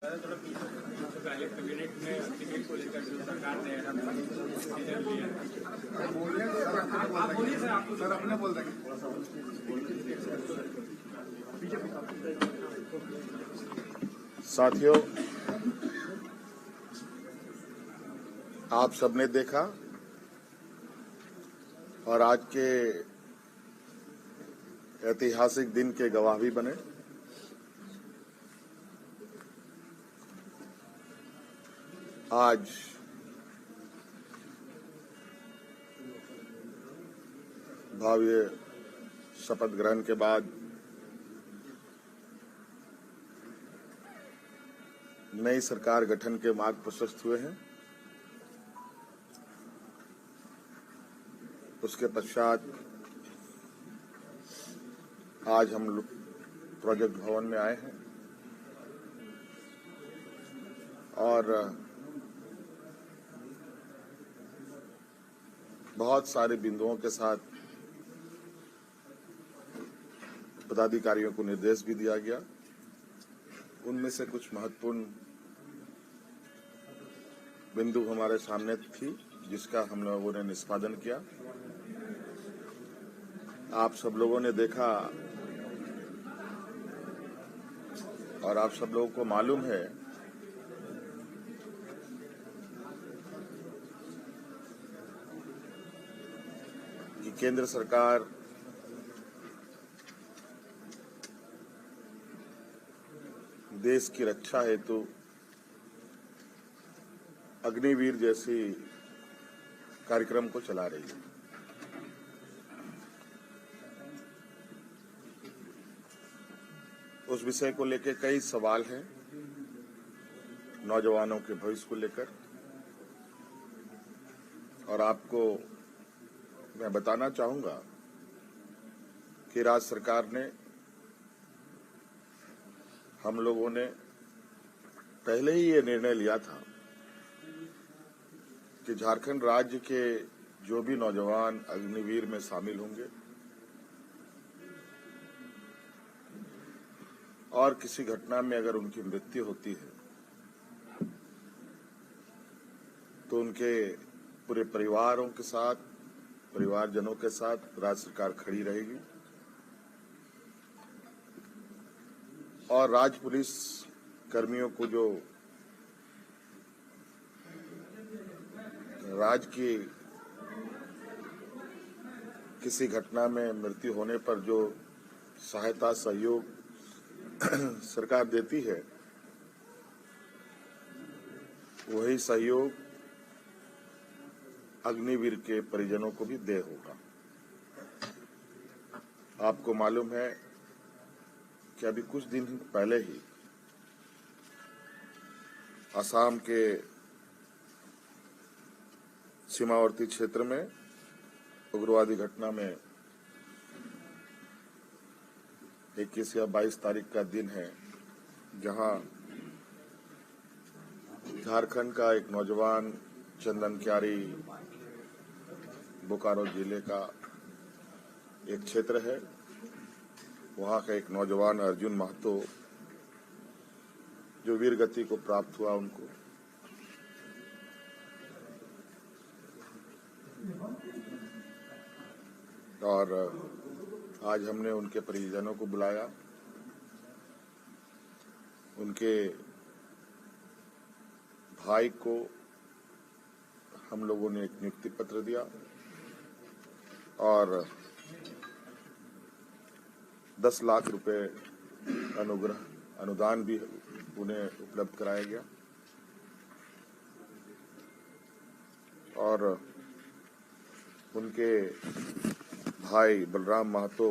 पहले कैबिनेट में टिकट को लेकर जो सरकार ने डिसीजन लिया सर अपने बोल देंगे। साथियों, आप सबने देखा और आज के ऐतिहासिक दिन के गवाह भी बने। आज भव्य शपथ ग्रहण के बाद नई सरकार गठन के मार्ग प्रशस्त हुए हैं। उसके पश्चात आज हम लोग प्रोजेक्ट भवन में आए हैं और बहुत सारे बिंदुओं के साथ पदाधिकारियों को निर्देश भी दिया गया। उनमें से कुछ महत्वपूर्ण बिंदु हमारे सामने थी, जिसका हम लोगों ने निष्पादन किया। आप सब लोगों ने देखा और आप सब लोगों को मालूम है कि केंद्र सरकार देश की रक्षा हेतु अग्निवीर जैसी कार्यक्रम को चला रही है। उस विषय को लेकर कई सवाल हैं, नौजवानों के भविष्य को लेकर, और आपको मैं बताना चाहूंगा कि राज्य सरकार ने, हम लोगों ने पहले ही ये निर्णय लिया था कि झारखंड राज्य के जो भी नौजवान अग्निवीर में शामिल होंगे और किसी घटना में अगर उनकी मृत्यु होती है तो उनके पूरे परिवारों के साथ, परिवारजनों के साथ राज्य सरकार खड़ी रहेगी और राज्य पुलिस कर्मियों को जो राज्य की किसी घटना में मृत्यु होने पर जो सहायता सहयोग सरकार देती है, वही सहयोग अग्निवीर के परिजनों को भी दे होगा। आपको मालूम है कि अभी कुछ दिन पहले ही असम के सीमावर्ती क्षेत्र में उग्रवादी घटना में 21 या 22 तारीख का दिन है, जहां झारखंड का एक नौजवान चंदन क्यारी, बोकारो जिले का एक क्षेत्र है, वहां का एक नौजवान अर्जुन महतो जो वीर गति को प्राप्त हुआ, उनको और आज हमने उनके परिजनों को बुलाया। उनके भाई को हम लोगों ने एक नियुक्ति पत्र दिया और 10 लाख रुपए अनुदान भी उन्हें उपलब्ध कराया गया और उनके भाई बलराम महतो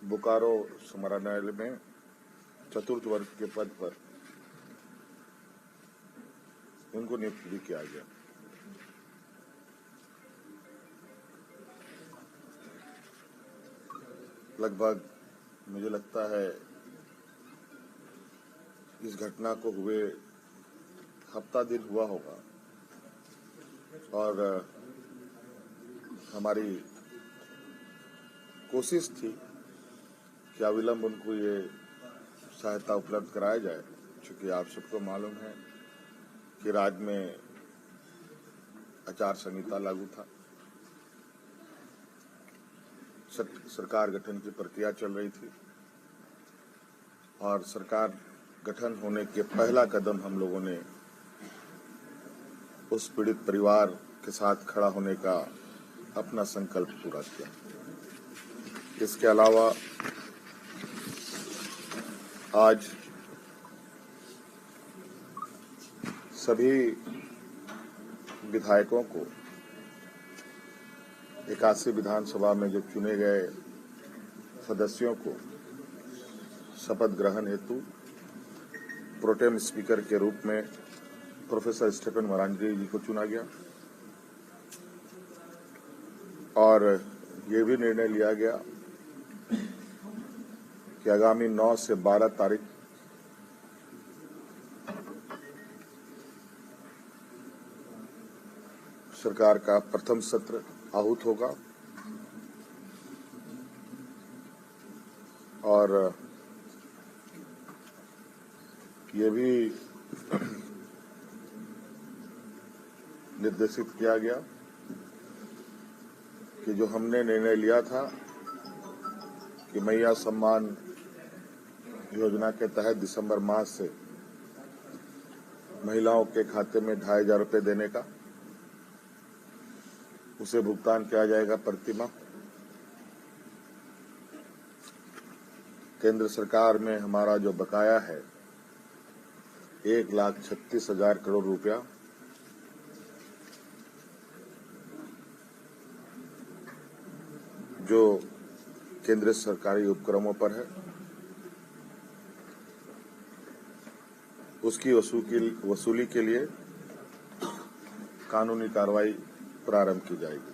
बोकारो समाहरणालय में चतुर्थ वर्ग के पद पर उनको नियुक्त भी किया गया। लगभग मुझे लगता है इस घटना को हुए हफ्ता दिन हुआ होगा और हमारी कोशिश थी कि अविलंब उनको ये सहायता उपलब्ध कराया जाए, क्योंकि आप सबको मालूम है कि राज्य में आचार संहिता लागू था, सरकार गठन की प्रक्रिया चल रही थी और सरकार गठन होने के पहला कदम हम लोगों ने उस पीड़ित परिवार के साथ खड़ा होने का अपना संकल्प पूरा किया। इसके अलावा आज सभी विधायकों को 81 विधानसभा में जो चुने गए सदस्यों को शपथ ग्रहण हेतु प्रोटेम स्पीकर के रूप में प्रोफेसर स्टेफन मरांडी जी को चुना गया और ये भी निर्णय लिया गया कि आगामी 9 से 12 तारीख सरकार का प्रथम सत्र आहूत होगा और ये भी निर्देशित किया गया कि जो हमने निर्णय लिया था कि मैया सम्मान योजना के तहत दिसंबर माह से महिलाओं के खाते में 2,500 रुपये देने का, उसे भुगतान किया जाएगा प्रति माह। केंद्र सरकार में हमारा जो बकाया है 1,36,000 करोड़ रुपया, जो केंद्रीय सरकारी उपक्रमों पर है, उसकी वसूली के लिए कानूनी कार्रवाई प्रारंभ की जाएगी।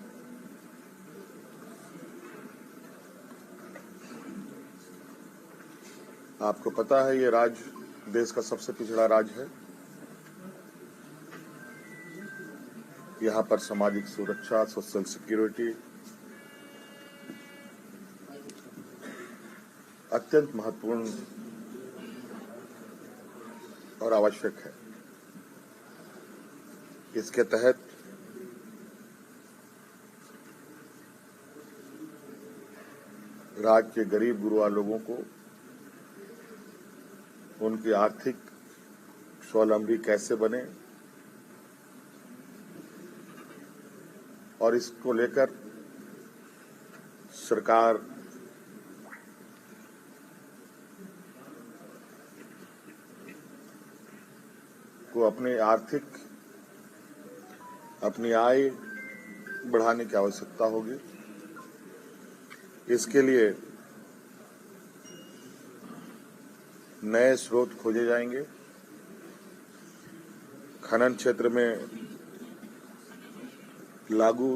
आपको पता है ये राज्य देश का सबसे पिछड़ा राज्य है। यहाँ पर सामाजिक सुरक्षा, सोशल सिक्योरिटी अत्यंत महत्वपूर्ण और आवश्यक है। इसके तहत राज्य के गरीब गुरुआ लोगों को उनकी आर्थिक स्वावलंबी कैसे बने और इसको लेकर सरकार को अपनी आय बढ़ाने की आवश्यकता होगी। इसके लिए नए स्रोत खोजे जाएंगे। खनन क्षेत्र में लागू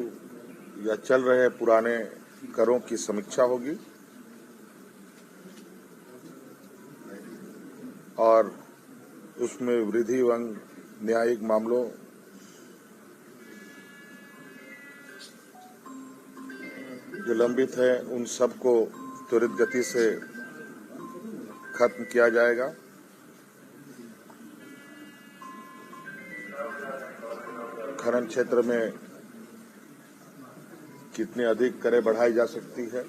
या चल रहे पुराने करों की समीक्षा होगी और उसमें वृद्धि एवं न्यायिक मामलों जो लंबित है उन सबको त्वरित गति से खत्म किया जाएगा। खनन क्षेत्र में कितनी अधिक करें बढ़ाई जा सकती है,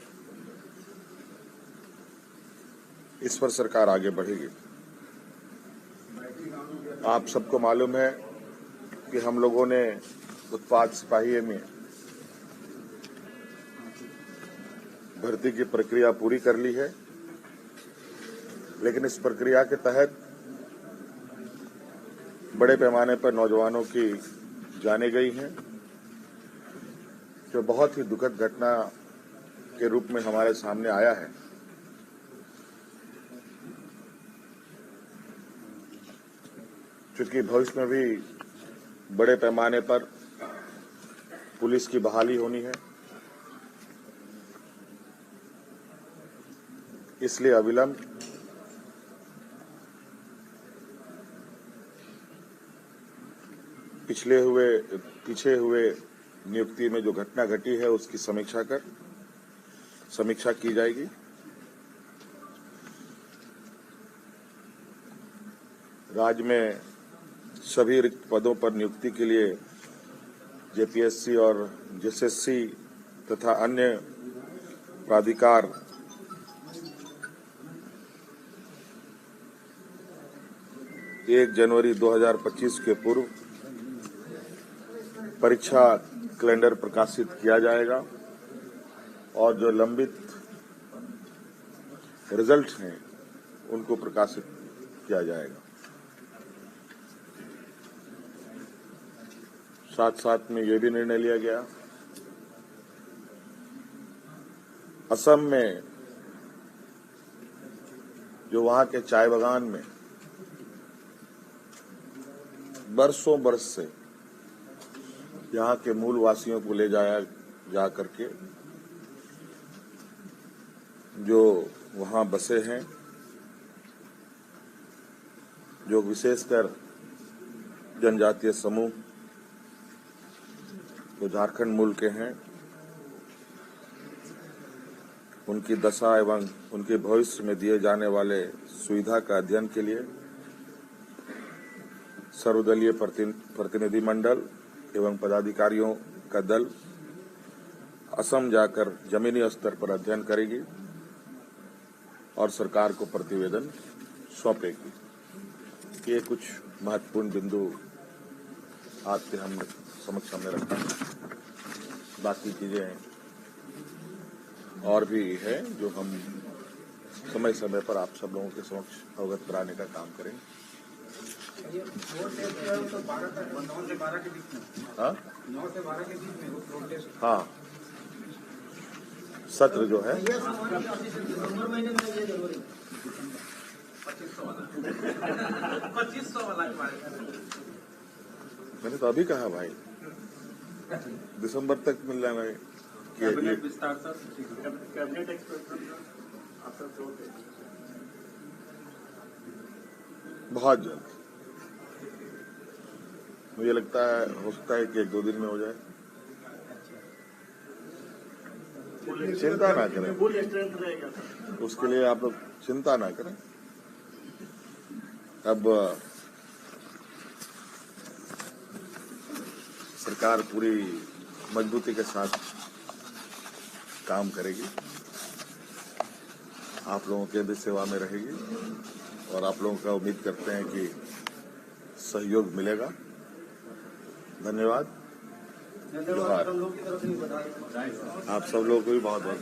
इस पर सरकार आगे बढ़ेगी। आप सबको मालूम है कि हम लोगों ने उत्पाद सिपाही में भर्ती की प्रक्रिया पूरी कर ली है, लेकिन इस प्रक्रिया के तहत बड़े पैमाने पर नौजवानों की जानें गई हैं, जो बहुत ही दुखद घटना के रूप में हमारे सामने आया है। क्योंकि भविष्य में भी बड़े पैमाने पर पुलिस की बहाली होनी है, इसलिए अविलंब पीछे हुए नियुक्ति में जो घटना घटी है उसकी समीक्षा की जाएगी राज्य में सभी रिक्त पदों पर नियुक्ति के लिए जेपीएससी और जेएसएससी तथा अन्य प्राधिकार एक जनवरी 2025 के पूर्व परीक्षा कैलेंडर प्रकाशित किया जाएगा और जो लंबित रिजल्ट हैं उनको प्रकाशित किया जाएगा। साथ साथ में ये भी निर्णय लिया गया, असम में जो वहां के चाय बागान में बरसों बरस से यहाँ के मूल वासियों को ले जाया जा करके जो वहां बसे हैं, जो विशेषकर जनजातीय समूह जो झारखंड मूल के हैं, उनकी दशा एवं उनके भविष्य में दिए जाने वाले सुविधा का अध्ययन के लिए सर्वदलीय प्रतिनिधि मंडल एवं पदाधिकारियों का दल असम जाकर जमीनी स्तर पर अध्ययन करेगी और सरकार को प्रतिवेदन सौंपेगी। ये कुछ महत्वपूर्ण बिंदु आज के हम समक्ष हमने रखा है। बाकी चीजें और भी है जो हम समय समय पर आप सब लोगों के समक्ष अवगत कराने का काम करेंगे। ये 9 से 12 तक, 9 से 12 के बीच में, हाँ 9 से 12 के बीच में वो प्रोटेस्ट। हाँ, सत्र जो है दिसंबर महीने में ये जनवरी 2500 वाला मैंने तो अभी कहा भाई दिसंबर तक मिल जाना है। कैबिनेट विस्तार sir, cabinet expected after 4 days। बहुत जल्द मुझे लगता है, हो सकता है कि 1-2 दिन में हो जाए। चिंता ना करें, उसके लिए आप लोग चिंता ना करें। अब सरकार पूरी मजबूती के साथ काम करेगी, आप लोगों के भी सेवा में रहेगी और आप लोगों का उम्मीद करते हैं कि सहयोग मिलेगा। धन्यवाद। हम लोग की तरफ से भी बधाई। आप सब लोगों को भी बहुत बहुत